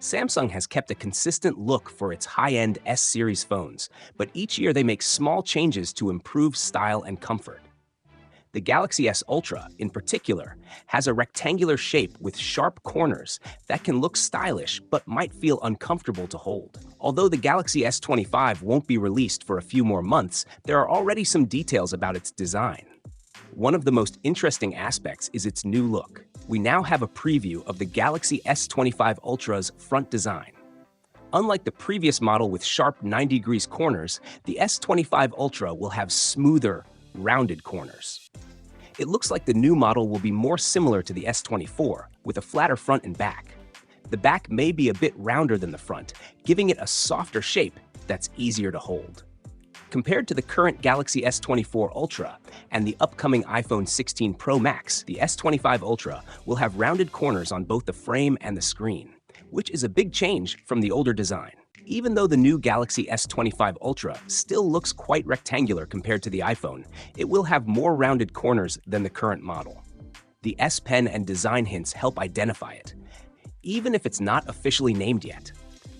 Samsung has kept a consistent look for its high-end S-series phones, but each year they make small changes to improve style and comfort. The Galaxy S Ultra, in particular, has a rectangular shape with sharp corners that can look stylish but might feel uncomfortable to hold. Although the Galaxy S25 won't be released for a few more months, there are already some details about its design. One of the most interesting aspects is its new look. We now have a preview of the Galaxy S25 Ultra's front design. Unlike the previous model with sharp 90 degrees corners, the S25 Ultra will have smoother, rounded corners. It looks like the new model will be more similar to the S24, with a flatter front and back. The back may be a bit rounder than the front, giving it a softer shape that's easier to hold. Compared to the current Galaxy S24 Ultra and the upcoming iPhone 16 Pro Max, the S25 Ultra will have rounded corners on both the frame and the screen, which is a big change from the older design. Even though the new Galaxy S25 Ultra still looks quite rectangular compared to the iPhone, it will have more rounded corners than the current model. The S Pen and design hints help identify it, even if it's not officially named yet.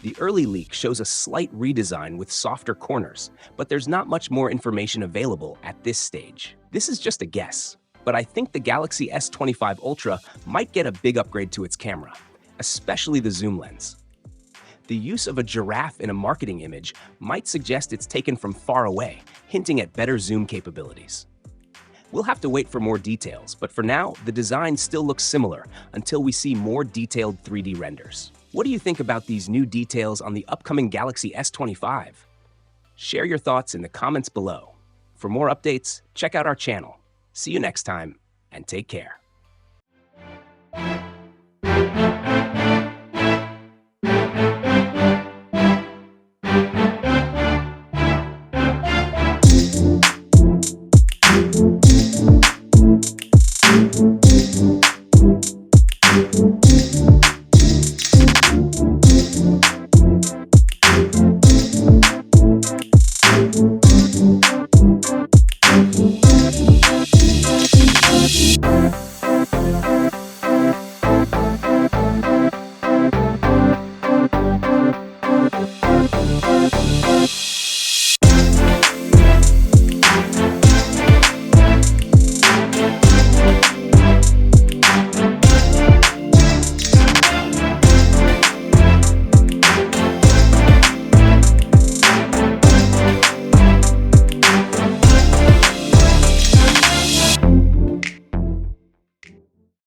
The early leak shows a slight redesign with softer corners, but there's not much more information available at this stage. This is just a guess, but I think the Galaxy S25 Ultra might get a big upgrade to its camera, especially the zoom lens. The use of a giraffe in a marketing image might suggest it's taken from far away, hinting at better zoom capabilities. We'll have to wait for more details, but for now, the design still looks similar until we see more detailed 3D renders. What do you think about these new details on the upcoming Galaxy S25? Share your thoughts in the comments below. For more updates, check out our channel. See you next time, and take care.